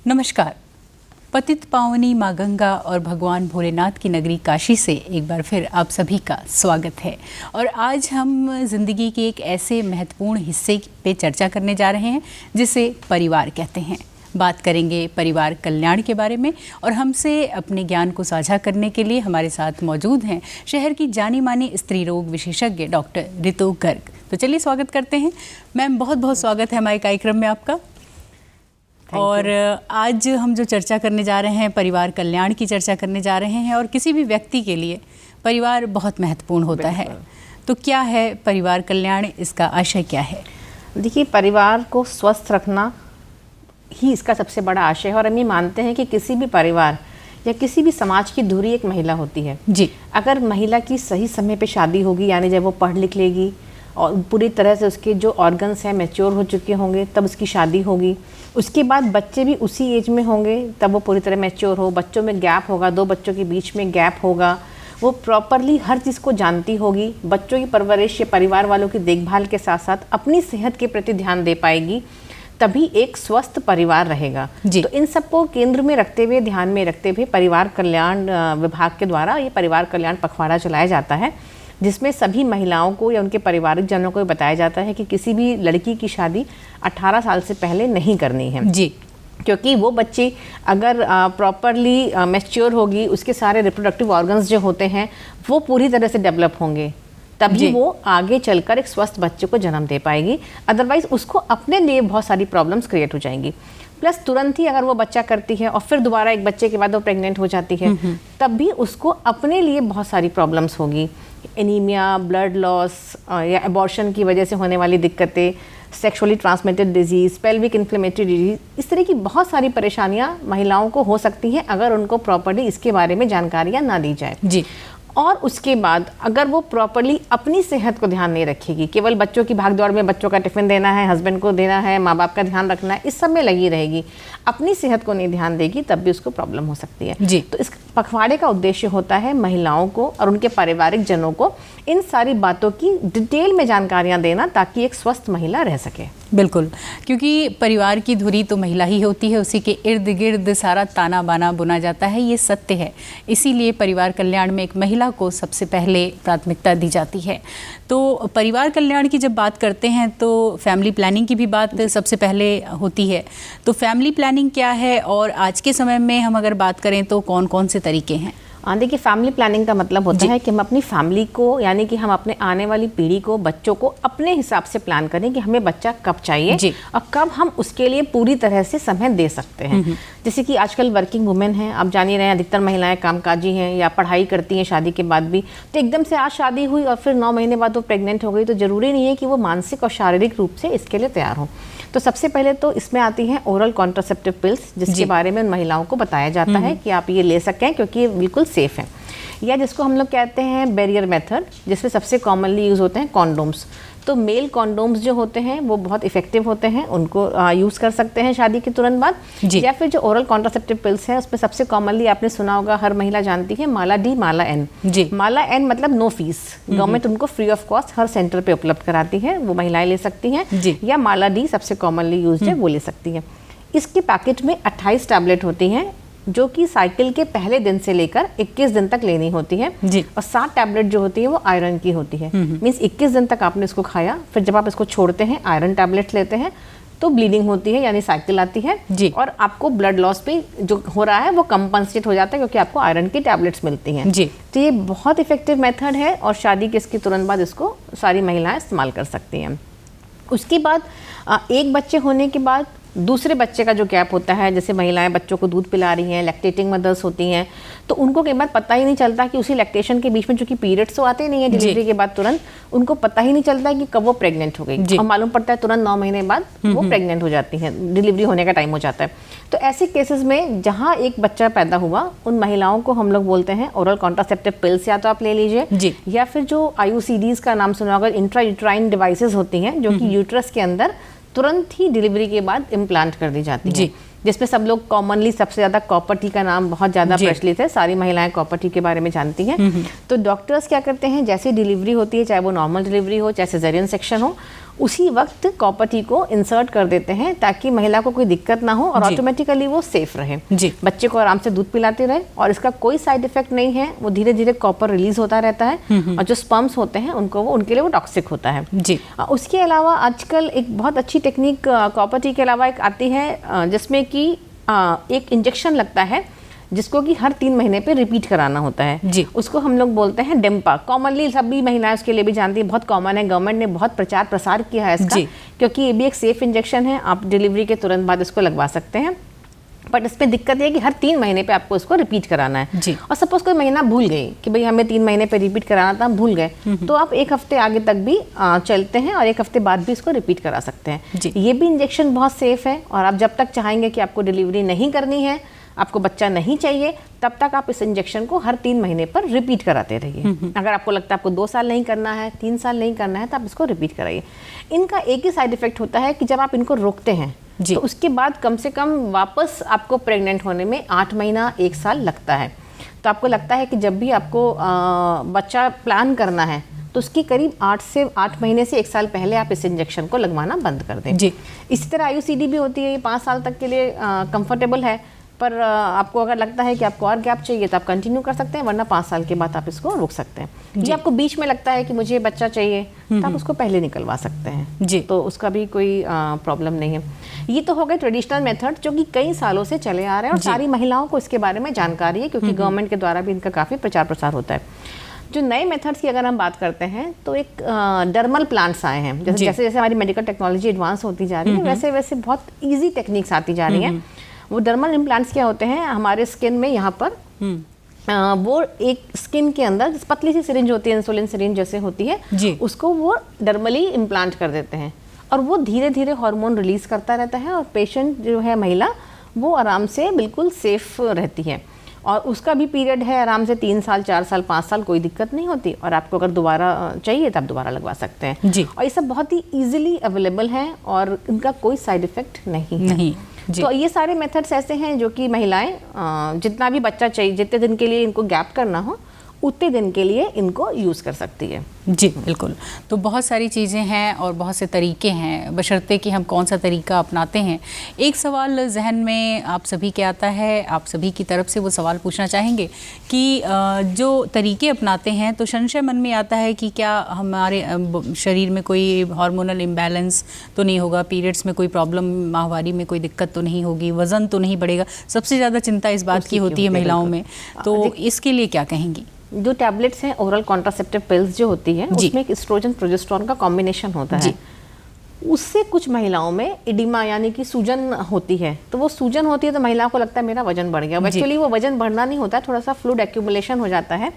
नमस्कार। पतित पावनी माँ गंगा और भगवान भोलेनाथ की नगरी काशी से एक बार फिर आप सभी का स्वागत है। और आज हम जिंदगी के एक ऐसे महत्वपूर्ण हिस्से पे चर्चा करने जा रहे हैं जिसे परिवार कहते हैं। बात करेंगे परिवार कल्याण के बारे में और हमसे अपने ज्ञान को साझा करने के लिए हमारे साथ मौजूद हैं शहर की जानी मानी स्त्री रोग विशेषज्ञ डॉक्टर रितु गर्ग। तो चलिए स्वागत करते हैं। मैम, बहुत बहुत स्वागत है हमारे कार्यक्रम में आपका। और आज हम जो चर्चा करने जा रहे हैं, परिवार कल्याण की चर्चा करने जा रहे हैं। और किसी भी व्यक्ति के लिए परिवार बहुत महत्वपूर्ण होता है। तो क्या है परिवार कल्याण, इसका आशय क्या है? देखिए, परिवार को स्वस्थ रखना ही इसका सबसे बड़ा आशय है। और हम ये मानते हैं कि किसी भी परिवार या किसी भी समाज की धुरी एक महिला होती है जी। अगर महिला की सही समय पे शादी होगी, यानी जब वो पढ़ लिख लेगी और पूरी तरह से उसके जो ऑर्गन्स हैं मैच्योर हो चुके होंगे, तब उसकी शादी होगी। उसके बाद बच्चे भी उसी एज में होंगे तब वो पूरी तरह मैच्योर हो। बच्चों में गैप होगा, 2 बच्चों के बीच में गैप होगा। वो प्रॉपरली हर चीज़ को जानती होगी। बच्चों की परवरिश या परिवार वालों की देखभाल के साथ साथ अपनी सेहत के प्रति ध्यान दे पाएगी, तभी एक स्वस्थ परिवार रहेगा। तो इन सबको केंद्र में रखते हुए, ध्यान में रखते हुए परिवार कल्याण विभाग के द्वारा ये परिवार कल्याण पखवाड़ा चलाया जाता है, जिसमें सभी महिलाओं को या उनके पारिवारिक जनों को बताया जाता है कि किसी भी लड़की की शादी 18 साल से पहले नहीं करनी है जी। क्योंकि वो बच्ची अगर प्रॉपरली मैच्योर होगी, उसके सारे रिप्रोडक्टिव ऑर्गन्स जो होते हैं वो पूरी तरह से डेवलप होंगे, तभी वो आगे चलकर एक स्वस्थ बच्चे को जन्म दे पाएगी। अदरवाइज उसको अपने लिए बहुत सारी प्रॉब्लम्स क्रिएट हो जाएंगी। प्लस तुरंत ही अगर वो बच्चा करती है और फिर दोबारा एक बच्चे के बाद वो प्रेग्नेंट हो जाती है, तब भी उसको अपने लिए बहुत सारी प्रॉब्लम्स होगी। एनीमिया, ब्लड लॉस या एबॉर्शन की वजह से होने वाली दिक्कतें, sexually transmitted disease, pelvic inflammatory disease, इस तरह की बहुत सारी परेशानियां महिलाओं को हो सकती हैं अगर उनको प्रॉपर्ली इसके बारे में जानकारियां ना दी जाए जी। और उसके बाद अगर वो प्रॉपरली अपनी सेहत को ध्यान नहीं रखेगी, केवल बच्चों की भागदौड़ में बच्चों का टिफ़िन देना है, हस्बैंड को देना है, माँ बाप का ध्यान रखना है, इस सब में लगी रहेगी, अपनी सेहत को नहीं ध्यान देगी, तब भी उसको प्रॉब्लम हो सकती है जी। तो इस पखवाड़े का उद्देश्य होता है महिलाओं को और उनके पारिवारिक जनों को इन सारी बातों की डिटेल में जानकारियाँ देना, ताकि एक स्वस्थ महिला रह सके। बिल्कुल, क्योंकि परिवार की धुरी तो महिला ही होती है, उसी के इर्द गिर्द सारा ताना बाना बुना जाता है, ये सत्य है। इसीलिए परिवार कल्याण में एक महिला को सबसे पहले प्राथमिकता दी जाती है। तो परिवार कल्याण की जब बात करते हैं तो फैमिली प्लानिंग की भी बात सबसे पहले होती है। तो फैमिली प्लानिंग क्या है और आज के समय में हम अगर बात करें तो कौन कौन से तरीके हैं? देखिए, फैमिली प्लानिंग का मतलब होता है कि हम अपनी फैमिली को, यानी कि हम अपने आने वाली पीढ़ी को, बच्चों को अपने हिसाब से प्लान करें कि हमें बच्चा कब चाहिए और कब हम उसके लिए पूरी तरह से समय दे सकते हैं। जैसे कि आजकल वर्किंग वुमेन हैं, आप जान ही रहे हैं, अधिकतर महिलाएं कामकाजी हैं या पढ़ाई करती हैं शादी के बाद भी। तो एकदम से आज शादी हुई और फिर 9 महीने बाद वो प्रेग्नेंट हो गई, तो ज़रूरी नहीं है कि वो मानसिक और शारीरिक रूप से इसके लिए तैयार हो। तो सबसे पहले तो इसमें आती हैं ओरल कॉन्ट्रासेप्टिव पिल्स, जिसके बारे में उन महिलाओं को बताया जाता है कि आप ये ले सकें, क्योंकि ये बिल्कुल सेफ़ है। या जिसको हम लोग कहते हैं बैरियर मेथड, जिसमें सबसे कॉमनली यूज़ होते हैं कॉन्डोम्स। तो मेल कॉन्डोम्स जो होते हैं वो बहुत इफेक्टिव होते हैं, उनको यूज़ कर सकते हैं शादी के तुरंत बाद। या फिर जो ओरल कॉन्ट्रासेप्टिव पिल्स हैं, उसमें सबसे कॉमनली आपने सुना होगा, हर महिला जानती है, माला डी, माला एन जी। माला एन मतलब नो फीस, गवर्नमेंट उनको free of cost her centre पे उपलब्ध कराती है, वो महिलाएं ले सकती हैं। या माला डी सबसे कॉमनली यूज है, वो ले सकती हैं। इसके पैकेट में 28 टैबलेट होती हैं, जो कि साइकिल के पहले दिन से लेकर 21 दिन तक लेनी होती है जी। और 7 टैबलेट जो होती है वो आयरन की होती है। मीन्स 21 दिन तक आपने इसको खाया, फिर जब आप इसको छोड़ते हैं, आयरन टैबलेट्स लेते हैं, तो ब्लीडिंग होती है, यानी साइकिल आती है जी। और आपको ब्लड लॉस भी जो हो रहा है वो कंपनसेट हो जाता है, क्योंकि आपको आयरन की टैबलेट्स मिलती हैं जी। तो ये बहुत इफेक्टिव मेथड है और शादी के इसके तुरंत बाद इसको सारी महिलाएं इस्तेमाल कर सकती हैं। उसके बाद एक बच्चे होने के बाद दूसरे बच्चे का जो गैप होता है, जैसे महिलाएं बच्चों को दूध पिला रही हैं, लैक्टेटिंग मदर्स होती हैं, तो उनको कई बार पता ही नहीं चलता कि उसी लैक्टेशन के बीच में, चूंकि पीरियड्स तो आते नहीं है डिलीवरी के बाद तुरंत, उनको पता ही नहीं चलता है कि कब वो प्रेग्नेंट हो गई, और मालूम पड़ता है तुरंत 9 महीने बाद वो प्रेग्नेंट हो जाती है, डिलीवरी होने का टाइम हो जाता है। तो ऐसे केसेस में जहाँ एक बच्चा पैदा हुआ, उन महिलाओं को हम लोग बोलते हैं ओरल कॉन्ट्रासेप्टिव पिल्स, या तो आप ले लीजिए, या फिर जो IUCDs का नाम सुना होगा, इंट्रा यूट्राइन डिवाइसेस होती हैं, जो कि यूट्रस के अंदर तुरंत ही डिलीवरी के बाद इम्प्लांट कर दी जाती है, जिसमें सब लोग कॉमनली सबसे ज़्यादा कॉपर टी का नाम बहुत ज़्यादा प्रचलित है, सारी महिलाएं कॉपर टी के बारे में जानती हैं। तो डॉक्टर्स क्या करते हैं, जैसे डिलीवरी होती है, चाहे वो नॉर्मल डिलीवरी हो, चाहे सिजेरियन सेक्शन हो, उसी वक्त कॉपर टी को इंसर्ट कर देते हैं ताकि महिला को कोई दिक्कत ना हो और ऑटोमेटिकली वो सेफ रहे, बच्चे को आराम से दूध पिलाते रहे और इसका कोई साइड इफेक्ट नहीं है। वो धीरे धीरे कॉपर रिलीज होता रहता है और जो स्पर्म्स होते हैं उनके लिए वो टॉक्सिक होता है जी। उसके अलावा आजकल एक बहुत अच्छी टेक्निक कॉपर टी के अलावा एक आती है जिसमें कि एक इंजेक्शन लगता है जिसको कि हर 3 महीने पे रिपीट कराना होता है जी। उसको हम लोग बोलते हैं डेम्पा। कॉमनली सभी महिलाएं उसके लिए भी जानती है, बहुत कॉमन है। गवर्नमेंट ने बहुत प्रचार प्रसार किया है इसका क्योंकि ये भी एक सेफ इंजेक्शन है। आप डिलीवरी के तुरंत बाद इसको लगवा सकते हैं, बट इसमें दिक्कत है कि हर 3 महीने पे आपको इसको रिपीट कराना है जी। और सपोज कोई महीना भूल गई कि भाई हमें 3 महीने पे रिपीट कराना था, हम भूल गए, तो आप 1 हफ्ते आगे तक भी चलते हैं और 1 हफ्ते बाद भी इसको रिपीट करा सकते हैं जी। ये भी इंजेक्शन बहुत सेफ है और आप जब तक चाहेंगे कि आपको डिलीवरी नहीं करनी है, आपको बच्चा नहीं चाहिए, तब तक आप इस इंजेक्शन को हर 3 महीने पर रिपीट कराते रहिए। अगर आपको लगता है आपको 2 साल नहीं करना है, 3 साल नहीं करना है, तो आप इसको रिपीट कराइए। इनका एक ही साइड इफेक्ट होता है कि जब आप इनको रोकते हैं तो उसके बाद कम से कम वापस आपको प्रेग्नेंट होने में 8 महीना 1 साल लगता है। तो आपको लगता है कि जब भी आपको बच्चा प्लान करना है तो उसकी करीब 8 महीने से 1 साल पहले आप इस इंजेक्शन को लगवाना बंद कर दें जी। इसी तरह IUCD भी होती है, ये 5 साल तक के लिए कंफर्टेबल है, पर आपको अगर लगता है कि आपको और गैप चाहिए तो आप कंटिन्यू कर सकते हैं, वरना 5 साल के बाद आप इसको रोक सकते हैं। जी आपको बीच में लगता है कि मुझे बच्चा चाहिए तो आप उसको पहले निकलवा सकते हैं जी, तो उसका भी कोई प्रॉब्लम नहीं है। ये तो हो गए ट्रेडिशनल मेथड जो कि कई सालों से चले आ रहे हैं और सारी महिलाओं को इसके बारे में जानकारी है क्योंकि गवर्नमेंट के द्वारा भी इनका काफ़ी प्रचार प्रसार होता है। जो नए मेथड्स की अगर हम बात करते हैं तो एक डर्मल प्लांट्स आए हैं। जैसे जैसे हमारी मेडिकल टेक्नोलॉजी एडवांस होती जा रही है वैसे वैसे बहुत ईजी टेक्निक्स आती जा रही हैं। वो डर्मल इम्प्लांट्स क्या होते हैं, हमारे स्किन में यहाँ पर वो एक स्किन के अंदर पतली सी सिरिंज होती है, इंसुलिन सिरिंज जैसे होती है जी। उसको वो डर्मली इम्प्लांट कर देते हैं और वो धीरे धीरे हार्मोन रिलीज करता रहता है और पेशेंट जो है महिला वो आराम से बिल्कुल सेफ रहती है और उसका भी पीरियड है आराम से 3 साल 4 साल 5 साल, कोई दिक्कत नहीं होती। और आपको अगर दोबारा चाहिए तो आप दोबारा लगवा सकते हैं जी। और ये सब बहुत ही ईजिली अवेलेबल हैं और इनका कोई साइड इफेक्ट नहीं है जी। तो ये सारे मेथड्स ऐसे हैं जो कि महिलाएं जितना भी बच्चा चाहिए, जितने दिन के लिए इनको गैप करना हो उतने दिन के लिए इनको यूज़ कर सकती है जी। बिल्कुल, तो बहुत सारी चीज़ें हैं और बहुत से तरीके हैं, बशर्ते कि हम कौन सा तरीका अपनाते हैं। एक सवाल जहन में आप सभी के आता है, आप सभी की तरफ से वो सवाल पूछना चाहेंगे कि जो तरीके अपनाते हैं तो संशय मन में आता है कि क्या हमारे शरीर में कोई हार्मोनल इम्बैलेंस तो नहीं होगा, पीरियड्स में कोई प्रॉब्लम, माहवारी में कोई दिक्कत तो नहीं होगी, वज़न तो नहीं बढ़ेगा। सबसे ज़्यादा चिंता इस बात की होती है महिलाओं में, तो इसके लिए क्या कहेंगी? जो टैबलेट्स हैं, ओरल कॉन्ट्रासेप्टिव पिल्स जो होती है उसमें एक एस्ट्रोजन प्रोजेस्टेरोन का कॉम्बिनेशन होता है। उससे कुछ महिलाओं में इडिमा यानी कि सूजन होती है। तो वो सूजन होती है तो महिलाओं को लगता है मेरा वजन बढ़ गया। एक्चुअली वो वजन बढ़ना नहीं होता है, थोड़ा सा फ्लूइड एक्यूमुलेशन हो जाता है।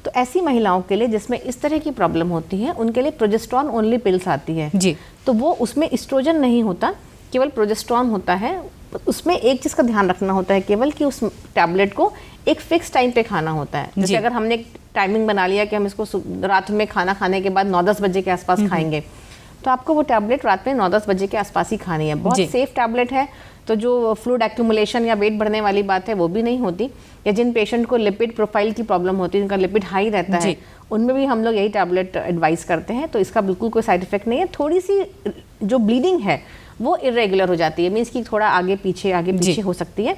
तो ऐसी महिलाओं के लिए जिसमें इस तरह की प्रॉब्लम होती है उनके लिए प्रोजेस्टेरोन ओनली पिल्स आती है जी। तो वो उसमें एस्ट्रोजन नहीं होता, केवल प्रोजेस्टेरोन होता है। उसमें एक चीज़ का ध्यान रखना होता है केवल कि उस टैबलेट को एक फिक्स टाइम पे खाना होता है। जैसे अगर हमने एक टाइमिंग बना लिया कि हम इसको रात में खाना खाने के बाद 9-10 बजे के आसपास खाएंगे, तो आपको वो टैबलेट रात में 9-10 बजे के आसपास ही खानी है। बहुत सेफ टैबलेट है। तो जो फ्लूइड एक्यूमुलेशन या वेट बढ़ने वाली बात है वो भी नहीं होती। या जिन पेशेंट को लिपिड प्रोफाइल की प्रॉब्लम होती है, जिनका लिपिड हाई रहता है, उनमें भी हम लोग यही टैबलेट एडवाइस करते हैं। तो इसका बिल्कुल कोई साइड इफेक्ट नहीं है। थोड़ी सी जो ब्लीडिंग है वो इरेगुलर हो जाती है, मीन्स कि थोड़ा आगे पीछे हो सकती है।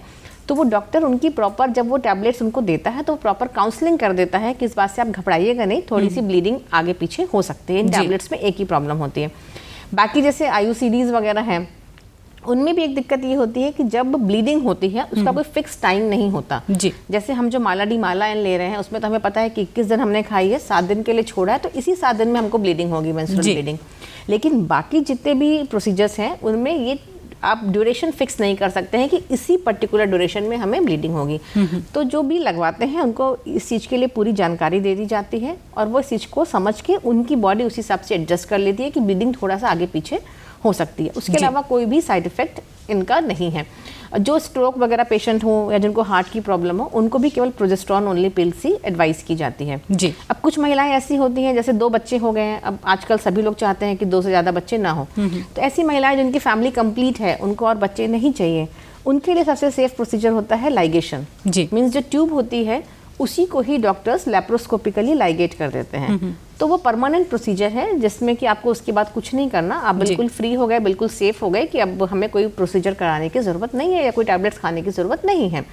तो वो डॉक्टर उनकी प्रॉपर जब वो टैबलेट्स उनको देता है तो प्रॉपर काउंसलिंग कर देता है कि इस बात से आप घबराइएगा नहीं, थोड़ी सी ब्लीडिंग आगे पीछे हो सकती है। इन टैबलेट्स में एक ही प्रॉब्लम होती है। बाकी जैसे IUCDs वगैरह हैं उनमें भी एक दिक्कत ये होती है कि जब ब्लीडिंग होती है उसका कोई फिक्स टाइम नहीं होता जी। जैसे हम जो माला ले रहे हैं उसमें तो हमें पता है कि 21 दिन हमने खाई है, 7 दिन के लिए छोड़ा है, तो इसी 7 दिन में हमको ब्लीडिंग होगी, मेंस्ट्रुअल ब्लीडिंग। लेकिन बाकी जितने भी प्रोसीजर्स हैं उनमें ये आप ड्यूरेशन फिक्स नहीं कर सकते हैं कि इसी पर्टिकुलर ड्यूरेशन में हमें ब्लीडिंग होगी। तो जो भी लगवाते हैं उनको इस चीज़ के लिए पूरी जानकारी दे दी जाती है और वो इस चीज़ को समझ के उनकी बॉडी उस हिसाब से एडजस्ट कर लेती है कि ब्लीडिंग थोड़ा सा आगे पीछे हो सकती है। उसके अलावा कोई भी साइड इफेक्ट इनका नहीं है। जो स्ट्रोक वगैरह पेशेंट हो या जिनको हार्ट की प्रॉब्लम हो उनको भी केवल प्रोजेस्टेरोन ओनली पिल्स ही एडवाइस की जाती है जी। अब कुछ महिलाएं ऐसी होती हैं जैसे 2 बच्चे हो गए हैं, अब आजकल सभी लोग चाहते हैं कि 2 से ज़्यादा बच्चे ना हो, तो ऐसी महिलाएं जिनकी फैमिली कंप्लीट है, उनको और बच्चे नहीं चाहिए, उनके लिए सबसे सेफ प्रोसीजर होता है लाइगेशन जी। मीन्स जो ट्यूब होती है उसी को ही डॉक्टर्स लैप्रोस्कोपिकली लाइगेट कर देते हैं। तो वो परमानेंट प्रोसीजर है जिसमें कि आपको उसके बाद कुछ नहीं करना, आप बिल्कुल फ्री हो गए, बिल्कुल सेफ हो गए कि अब हमें कोई प्रोसीजर कराने की ज़रूरत नहीं है या कोई टैबलेट्स खाने की ज़रूरत नहीं है।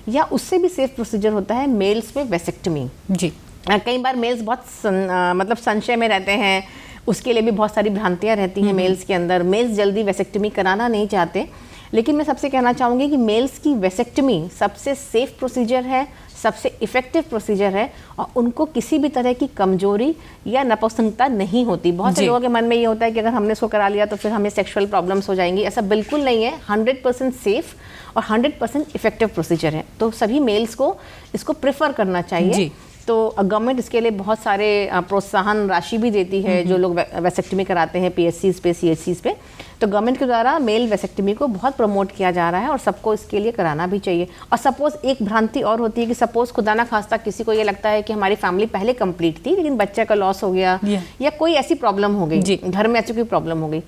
या उससे भी सेफ प्रोसीजर होता है मेल्स में वेसेक्टमी जी। कई बार मेल्स बहुत मतलब संशय में रहते हैं, उसके लिए भी बहुत सारी भ्रांतियाँ रहती हैं मेल्स के अंदर। मेल्स जल्दी वेसेक्टमी कराना नहीं चाहते, लेकिन मैं सबसे कहना चाहूँगी कि मेल्स की वेसेक्टमी सबसे सेफ प्रोसीजर है, सबसे इफेक्टिव प्रोसीजर है और उनको किसी भी तरह की कमजोरी या नपुंसकता नहीं होती। बहुत से लोगों के मन में ये होता है कि अगर हमने इसको करा लिया तो फिर हमें सेक्सुअल प्रॉब्लम्स हो जाएंगी। ऐसा बिल्कुल नहीं है, 100% सेफ और 100% इफेक्टिव प्रोसीजर है। तो सभी मेल्स को इसको प्रेफर करना चाहिए। तो गवर्नमेंट इसके लिए बहुत सारे प्रोत्साहन राशि भी देती है जो लोग वेसेक्टमी कराते हैं PSCs पे, CHCs पे। तो गवर्नमेंट के द्वारा मेल वेसेक्टमी को बहुत प्रमोट किया जा रहा है और सबको इसके लिए कराना भी चाहिए। और सपोज़ एक भ्रांति और होती है कि सपोज़ खुदा ना खास्ता किसी को ये लगता है कि हमारी फैमिली पहले कंप्लीट थी लेकिन बच्चे का लॉस हो गया या कोई ऐसी प्रॉब्लम हो गई, घर में ऐसी कोई प्रॉब्लम हो गई,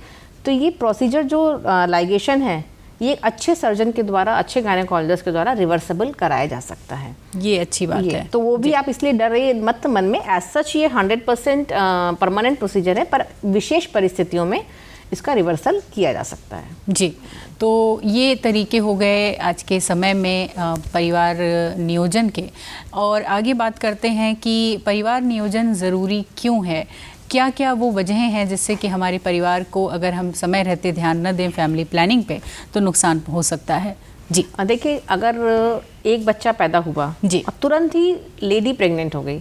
तो ये प्रोसीजर जो लाइगेशन है ये अच्छे सर्जन के द्वारा, अच्छे गायनेकोलॉजिस्ट के द्वारा रिवर्सिबल कराया जा सकता है। ये अच्छी बात है। तो वो भी आप इसलिए डर रही मत मन में, एज सच ये 100% परमानेंट प्रोसीजर है, पर विशेष परिस्थितियों में इसका रिवर्सल किया जा सकता है जी। तो ये तरीके हो गए आज के समय में परिवार नियोजन के। और आगे बात करते हैं कि परिवार नियोजन ज़रूरी क्यों है, क्या क्या वो वजहें हैं जिससे कि हमारे परिवार को अगर हम समय रहते ध्यान न दें फैमिली प्लानिंग पे तो नुकसान हो सकता है जी। देखिए, अगर एक बच्चा पैदा हुआ जी और तुरंत ही लेडी प्रेग्नेंट हो गई,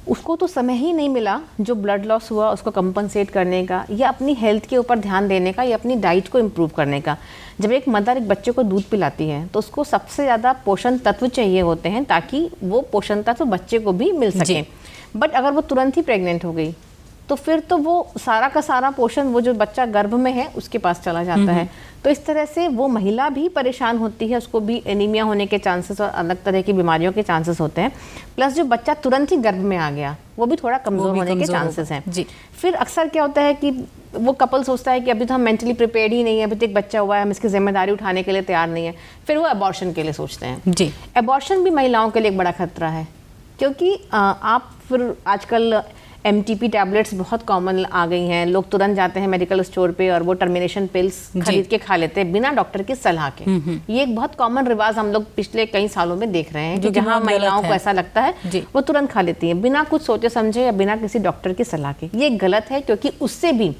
उसको तो समय ही नहीं मिला जो ब्लड लॉस हुआ उसको कंपनसेट करने का या अपनी हेल्थ के ऊपर ध्यान देने का या अपनी डाइट को इम्प्रूव करने का। जब एक मदर एक बच्चे को दूध पिलाती है तो उसको सबसे ज़्यादा पोषण तत्व चाहिए होते हैं ताकि वो पोषण तत्व बच्चे को भी मिल सके। बट अगर वो तुरंत ही प्रेग्नेंट हो गई तो फिर तो वो सारा का सारा पोषण वो जो बच्चा गर्भ में है उसके पास चला जाता है। तो इस तरह से वो महिला भी परेशान होती है, उसको भी एनीमिया होने के चांसेस और अलग तरह की बीमारियों के चांसेस होते हैं। प्लस जो बच्चा तुरंत ही गर्भ में आ गया वो भी थोड़ा कमज़ोर होने के चांसेस हैं जी। फिर अक्सर क्या होता है कि वो कपल सोचता है कि अभी तो हम मेंटली प्रिपेयर्ड ही नहीं है, अभी तो एक बच्चा हुआ है, हम इसकी जिम्मेदारी उठाने के लिए तैयार नहीं है, फिर वो अबॉर्शन के लिए सोचते हैं जी। अबॉर्शन भी महिलाओं के लिए एक बड़ा खतरा है क्योंकि आप फिर आजकल MTP टैबलेट्स बहुत कॉमन आ गई हैं, लोग तुरंत जाते हैं मेडिकल स्टोर पे और वो टर्मिनेशन पिल्स खरीद के खा लेते हैं बिना डॉक्टर की सलाह के। ये एक बहुत कॉमन रिवाज हम लोग पिछले कई सालों में देख रहे हैं कि जहाँ महिलाओं को ऐसा लगता है वो तुरंत खा लेती हैं बिना कुछ सोचे समझे या बिना किसी डॉक्टर की सलाह के। ये गलत है क्योंकि उससे भी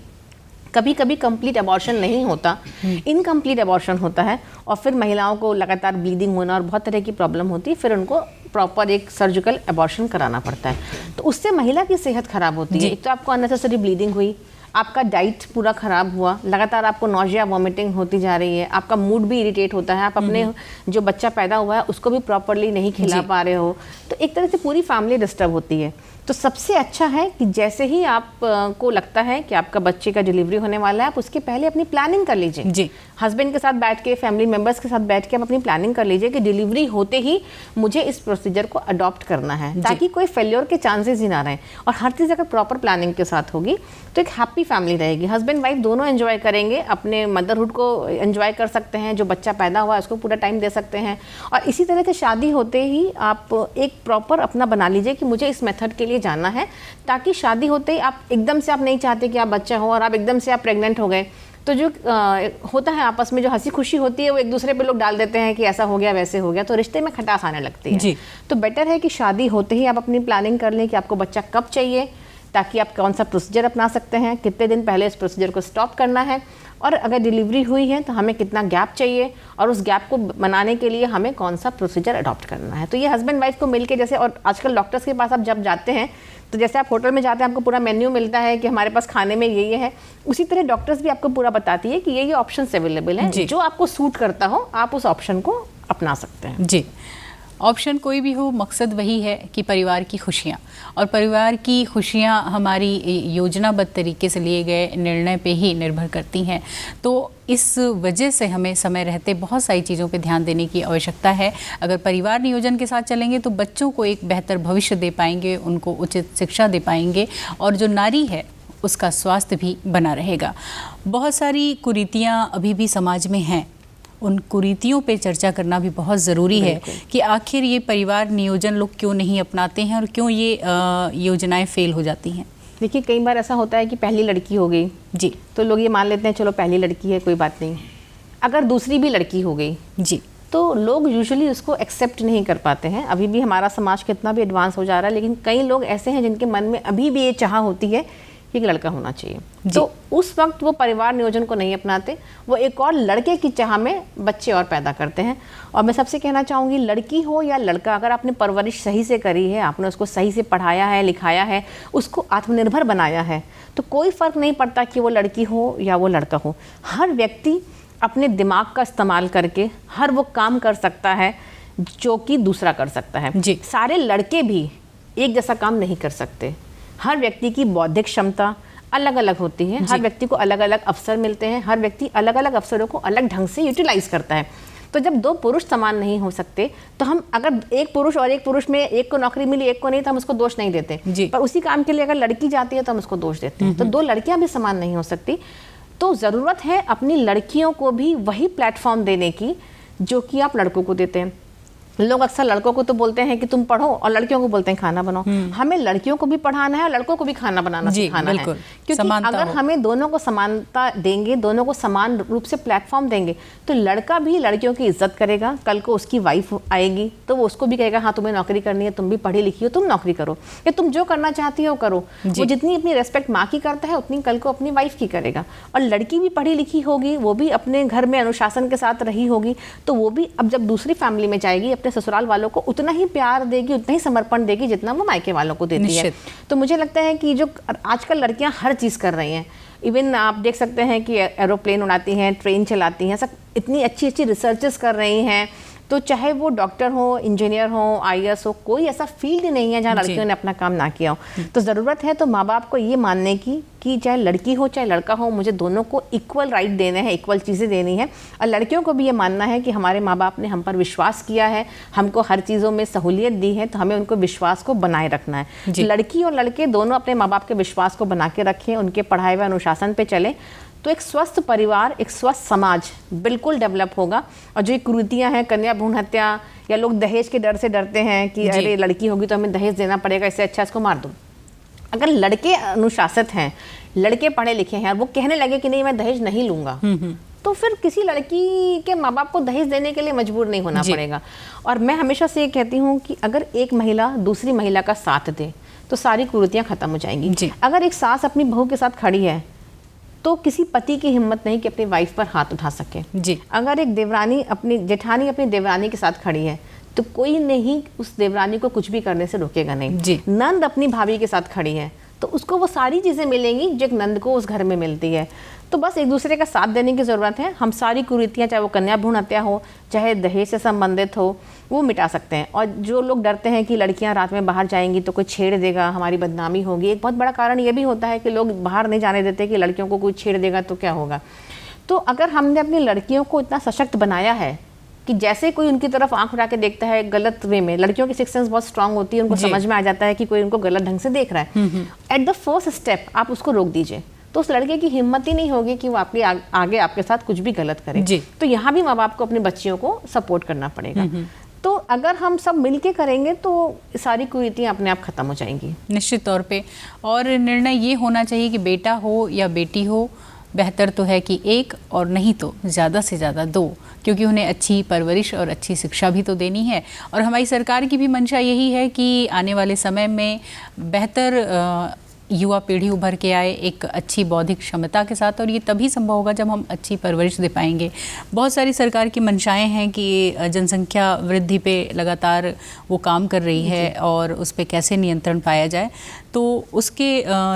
कभी कभी कंप्लीट अबॉर्शन नहीं होता, इनकम्प्लीट अबॉर्शन होता है और फिर महिलाओं को लगातार ब्लीडिंग होना और बहुत तरह की प्रॉब्लम होती है, फिर उनको प्रॉपर एक सर्जिकल अबॉर्शन कराना पड़ता है। तो उससे महिला की सेहत खराब होती है। एक तो आपको अननेसेसरी ब्लीडिंग हुई, आपका डाइट पूरा ख़राब हुआ, लगातार आपको नॉजिया वॉमिटिंग होती जा रही है, आपका मूड भी इरिटेट होता है, आप अपने जो बच्चा पैदा हुआ है उसको भी प्रॉपरली नहीं खिला पा रहे हो, तो एक तरह से पूरी फैमिली डिस्टर्ब होती है। तो सबसे अच्छा है कि जैसे ही आप को लगता है कि आपका बच्चे का डिलीवरी होने वाला है, आप उसके पहले अपनी प्लानिंग कर लीजिए जी। हस्बैंड के साथ बैठ के, फैमिली मेम्बर्स के साथ बैठ के आप अपनी प्लानिंग कर लीजिए कि डिलीवरी होते ही मुझे इस प्रोसीजर को अडॉप्ट करना है ताकि कोई फेल्योर के चांसेस ही ना रहें। और हर चीज़ अगर प्रॉपर प्लानिंग के साथ होगी तो एक हैप्पी फैमिली रहेगी, हस्बैंड वाइफ दोनों एंजॉय करेंगे, अपने मदरहुड को एंजॉय कर सकते हैं, जो बच्चा पैदा हुआ है उसको पूरा टाइम दे सकते हैं। और इसी तरह से शादी होते ही आप एक प्रॉपर अपना बना लीजिए कि मुझे इस मेथड के लिए जाना है, ताकि शादी होते ही आप एकदम से आप नहीं चाहते कि आप बच्चा हो और आप एकदम से आप प्रेग्नेंट हो गए तो जो होता है आपस में जो हंसी खुशी होती है वो एक दूसरे पे लोग डाल देते हैं कि ऐसा हो गया वैसे हो गया, तो रिश्ते में खटास आने लगती है जी। तो बेटर है कि शादी होते ही आप अपनी प्लानिंग कर लें कि आपको बच्चा कब चाहिए, ताकि आप कौन सा प्रोसीजर अपना सकते हैं, कितने दिन पहले इस प्रोसीजर को स्टॉप करना है, और अगर डिलीवरी हुई है तो हमें कितना गैप चाहिए और उस गैप को बनाने के लिए हमें कौन सा प्रोसीजर अडॉप्ट करना है। तो ये हस्बैंड वाइफ को मिलके जैसे, और आजकल डॉक्टर्स के पास आप जब जाते हैं तो जैसे आप होटल में जाते हैं आपको पूरा मेन्यू मिलता है कि हमारे पास खाने में ये है, उसी तरह डॉक्टर्स भी आपको पूरा बताती है कि ये ऑप्शंस अवेलेबल हैं, जो आपको सूट करता हो आप उस ऑप्शन को अपना सकते हैं जी। ऑप्शन कोई भी हो, मकसद वही है कि परिवार की खुशियाँ, और परिवार की खुशियाँ हमारी योजनाबद्ध तरीके से लिए गए निर्णय पे ही निर्भर करती हैं। तो इस वजह से हमें समय रहते बहुत सारी चीज़ों पे ध्यान देने की आवश्यकता है। अगर परिवार नियोजन के साथ चलेंगे तो बच्चों को एक बेहतर भविष्य दे पाएंगे, उनको उचित शिक्षा दे पाएंगे, और जो नारी है उसका स्वास्थ्य भी बना रहेगा। बहुत सारी कुरीतियाँ अभी भी समाज में हैं उन कुरीतियों पे चर्चा करना भी बहुत ज़रूरी है कि आखिर ये परिवार नियोजन लोग क्यों नहीं अपनाते हैं और क्यों ये योजनाएं फेल हो जाती हैं। देखिए, कई बार ऐसा होता है कि पहली लड़की हो गई जी, तो लोग ये मान लेते हैं चलो पहली लड़की है कोई बात नहीं। अगर दूसरी भी लड़की हो गई जी, तो लोग यूजुअली उसको एक्सेप्ट नहीं कर पाते हैं। अभी भी हमारा समाज कितना भी एडवांस हो जा रहा है, लेकिन कई लोग ऐसे हैं जिनके मन में अभी भी ये चाह होती है कि एक लड़का होना चाहिए, तो उस वक्त वो परिवार नियोजन को नहीं अपनाते, वो एक और लड़के की चाह में बच्चे और पैदा करते हैं। और मैं सबसे कहना चाहूँगी, लड़की हो या लड़का, अगर आपने परवरिश सही से करी है, आपने उसको सही से पढ़ाया है, लिखाया है, उसको आत्मनिर्भर बनाया है, तो कोई फ़र्क नहीं पड़ता कि वो लड़की हो या वो लड़का हो। हर व्यक्ति अपने दिमाग का इस्तेमाल करके हर वो काम कर सकता है जो कि दूसरा कर सकता है जी। सारे लड़के भी एक जैसा काम नहीं कर सकते। हर व्यक्ति की बौद्धिक क्षमता अलग अलग होती है, हर व्यक्ति को अलग अलग अवसर मिलते हैं, हर व्यक्ति अलग अलग अवसरों को अलग ढंग से यूटिलाइज करता है। तो जब दो पुरुष समान नहीं हो सकते, तो हम अगर एक पुरुष और एक पुरुष में एक को नौकरी मिली एक को नहीं, तो हम उसको दोष नहीं देते जी। पर उसी काम के लिए अगर लड़की जाती है तो हम उसको दोष देते हैं। तो दो लड़कियां भी समान नहीं हो सकती। तो ज़रूरत है अपनी लड़कियों को भी वही प्लेटफॉर्म देने की जो कि आप लड़कों को देते हैं। लोग अक्सर लड़कों को तो बोलते हैं कि तुम पढ़ो, और लड़कियों को बोलते हैं खाना बनाओ। हमें लड़कियों को भी पढ़ाना है और लड़कों को भी खाना बनाना सिखाना है, क्योंकि अगर हमें दोनों को समानता देंगे, दोनों को समान रूप से प्लेटफॉर्म देंगे, तो लड़का भी लड़कियों की इज्जत करेगा। कल को उसकी वाइफ आएगी तो वो उसको भी कहेगा हाँ तुम्हें नौकरी करनी है, तुम भी पढ़ी लिखी हो, तुम नौकरी करो, या तुम जो करना चाहती हो करो। वो जितनी अपनी रेस्पेक्ट माँ की करता है उतनी कल को अपनी वाइफ की करेगा। और लड़की भी पढ़ी लिखी होगी, वो भी अपने घर में अनुशासन के साथ रही होगी, तो वो भी अब जब दूसरी फैमिली में जाएगी अपने ससुराल वालों को उतना ही प्यार देगी, उतना ही समर्पण देगी जितना वो मायके वालों को देती है। तो मुझे लगता है कि जो आजकल लड़कियां हर चीज़ कर रही हैं, इवन आप देख सकते हैं कि एरोप्लेन उड़ाती हैं, ट्रेन चलाती हैं, सब इतनी अच्छी अच्छी रिसर्चेस कर रही हैं। तो चाहे वो डॉक्टर हो, इंजीनियर हो, आईएएस हो, कोई ऐसा फील्ड नहीं है जहाँ लड़कियों ने अपना काम ना किया हो। तो ज़रूरत है तो माँ बाप को ये मानने की कि चाहे लड़की हो चाहे लड़का हो, मुझे दोनों को इक्वल राइट देने हैं, इक्वल चीज़ें देनी है। और लड़कियों को भी ये मानना है कि हमारे माँ बाप ने हम पर विश्वास किया है, हमको हर चीज़ों में सहूलियत दी है, तो हमें उनको विश्वास को बनाए रखना है। लड़की और लड़के दोनों अपने माँ बाप के विश्वास को बना के रखें, उनके पढ़ाए हुए अनुशासन पे चलें, तो एक स्वस्थ परिवार, एक स्वस्थ समाज बिल्कुल डेवलप होगा। और जो कुरीतियाँ हैं, कन्या भ्रूण हत्या, या लोग दहेज के डर से डरते हैं कि अरे लड़की होगी तो हमें दहेज देना पड़ेगा, इससे अच्छा इसको मार दो। अगर लड़के अनुशासित हैं, लड़के पढ़े लिखे हैं, वो कहने लगे कि नहीं मैं दहेज नहीं लूँगा, तो फिर किसी लड़की के माँ बाप को दहेज देने के लिए मजबूर नहीं होना पड़ेगा। और मैं हमेशा से ये कहती हूँ कि अगर एक महिला दूसरी महिला का साथ दे तो सारी कुरीतियाँ खत्म हो जाएंगी। अगर एक सास अपनी बहू के साथ खड़ी है तो किसी पति की हिम्मत नहीं कि अपनी वाइफ पर हाथ उठा सके जी। अगर एक देवरानी अपनी जेठानी अपनी देवरानी के साथ खड़ी है तो कोई नहीं उस देवरानी को कुछ भी करने से रोकेगा नहीं जी। नंद अपनी भाभी के साथ खड़ी है तो उसको वो सारी चीज़ें मिलेंगी जो एक नंद को उस घर में मिलती है। तो बस एक दूसरे का साथ देने की ज़रूरत है। हम सारी कुरीतियाँ, चाहे वो कन्या भ्रूण हत्या हो, चाहे दहेज से संबंधित हो, वो मिटा सकते हैं। और जो लोग डरते हैं कि लड़कियां रात में बाहर जाएंगी तो कोई छेड़ देगा, हमारी बदनामी होगी, एक बहुत बड़ा कारण ये भी होता है कि लोग बाहर नहीं जाने देते कि लड़कियों को कोई छेड़ देगा तो क्या होगा। तो अगर हमने अपनी लड़कियों को इतना सशक्त बनाया है कि जैसे कोई उनकी तरफ आंख उठा के देखता है गलत वे में, लड़कियों की सिक्स सेंस बहुत स्ट्रांग होती है, उनको समझ में आ जाता है कि कोई उनको गलत ढंग से देख रहा है। एट द फर्स्ट स्टेप आप उसको रोक दीजिए तो उस लड़के की हिम्मत ही नहीं होगी कि वो आपके आगे आपके साथ कुछ भी गलत करे। तो यहाँ भी माँ बाप को अपनी बच्चियों को सपोर्ट करना पड़ेगा। तो अगर हम सब मिलके करेंगे तो सारी कुरीतियाँ अपने आप खत्म हो जाएंगी निश्चित तौर पे। और निर्णय ये होना चाहिए कि बेटा हो या बेटी हो, बेहतर तो है कि एक, और नहीं तो ज़्यादा से ज़्यादा दो, क्योंकि उन्हें अच्छी परवरिश और अच्छी शिक्षा भी तो देनी है। और हमारी सरकार की भी मंशा यही है कि आने वाले समय में बेहतर युवा पीढ़ी उभर के आए एक अच्छी बौद्धिक क्षमता के साथ, और ये तभी संभव होगा जब हम अच्छी परवरिश दे पाएंगे। बहुत सारी सरकार की मंशाएं हैं कि जनसंख्या वृद्धि पे लगातार वो काम कर रही है और उस पे कैसे नियंत्रण पाया जाए, तो उसके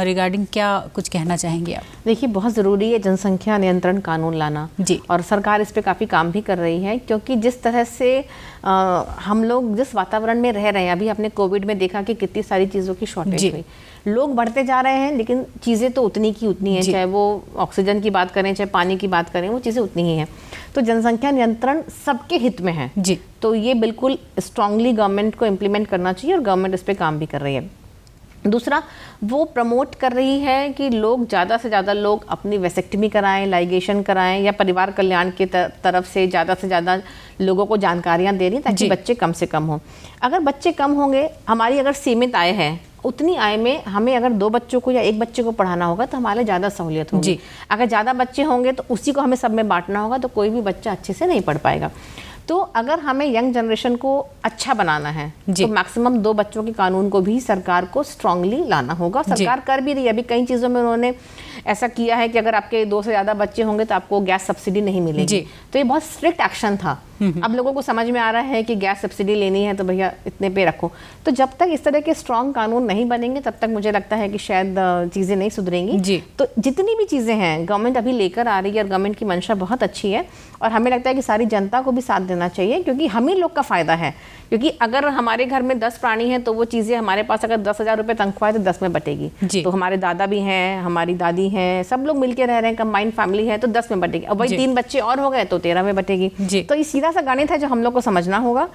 रिगार्डिंग क्या कुछ कहना चाहेंगे आप? देखिए, बहुत ज़रूरी है जनसंख्या नियंत्रण कानून लाना जी, और सरकार इस पे काफ़ी काम भी कर रही है। क्योंकि जिस तरह से हम लोग जिस वातावरण में रह रहे हैं, अभी आपने कोविड में देखा कि कितनी सारी चीज़ों की शॉर्टेज हुई, लोग बढ़ते जा रहे हैं लेकिन चीज़ें तो उतनी की उतनी हैं, चाहे वो ऑक्सीजन की बात करें चाहे पानी की बात करें, वो चीज़ें उतनी ही हैं। तो जनसंख्या नियंत्रण सबके हित में है जी। तो ये बिल्कुल स्ट्रांगली गवर्नमेंट को इम्प्लीमेंट करना चाहिए और गवर्नमेंट इस पर काम भी कर रही है। दूसरा, वो प्रमोट कर रही है कि लोग ज़्यादा से ज़्यादा लोग अपनी वेसेक्टमी कराएं, लाइगेशन कराएं, या परिवार कल्याण की तरफ से ज़्यादा लोगों को जानकारियां दे रही ताकि बच्चे कम से कम हों। अगर बच्चे कम होंगे, हमारी अगर सीमित आय है, उतनी आय में हमें अगर 2 बच्चों को या 1 बच्चे को पढ़ाना होगा तो हमारे ज़्यादा सहूलियत होगी। अगर ज़्यादा बच्चे होंगे तो उसी को हमें सब में बांटना होगा, तो कोई भी बच्चा अच्छे से नहीं पढ़ पाएगा। तो अगर हमें यंग जनरेशन को अच्छा बनाना है तो मैक्सिमम 2 बच्चों के कानून को भी सरकार को स्ट्रांगली लाना होगा। सरकार कर भी रही है, अभी कई चीज़ों में उन्होंने ऐसा किया है कि अगर आपके 2 से ज़्यादा बच्चे होंगे तो आपको गैस सब्सिडी नहीं मिलेगी। तो ये बहुत स्ट्रिक्ट एक्शन था। अब लोगों को समझ में आ रहा है कि गैस सब्सिडी लेनी है तो भैया इतने पे रखो। तो जब तक इस तरह के स्ट्रॉन्ग कानून नहीं बनेंगे तब तक मुझे लगता है कि शायद चीज़ें नहीं सुधरेंगी। तो जितनी भी चीज़ें हैं गवर्नमेंट अभी लेकर आ रही है और गवर्नमेंट की मंशा बहुत अच्छी है, और हमें लगता है कि सारी जनता को भी साथ देना चाहिए, क्योंकि हम ही लोग का फ़ायदा है। क्योंकि अगर हमारे घर में 10 प्राणी हैं तो वो चीज़ें हमारे पास अगर 10,000 रुपये तनख्वाह है तो 10 में बटेगी। तो हमारे दादा भी हैं, हमारी दादी हैं, सब लोग मिलकर रह रहे हैं, कंबाइंड फैमिली है तो 10 में बटेगी। अब वही 3 बच्चे और हो गए तो 13 में बटेगी। तो ये सीधा सा गणित है जो हम लोग को समझना होगा,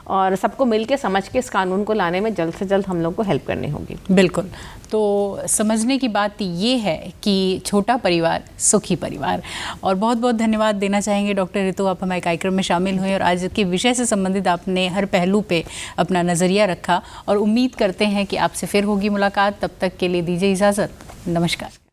और सबको मिलके समझ के इस कानून को लाने में जल्द से जल्द हम लोग को हेल्प करनी होगी। बिल्कुल। तो समझने की बात ये है कि छोटा परिवार सुखी परिवार। और बहुत बहुत धन्यवाद देना चाहेंगे डॉक्टर रितु, आप हमारे कार्यक्रम में शामिल हुए और आज के विषय से संबंधित आपने हर पहलू पे अपना नज़रिया रखा, और उम्मीद करते हैं कि आपसे फिर होगी मुलाकात। तब तक के लिए दीजिए इजाज़त। नमस्कार।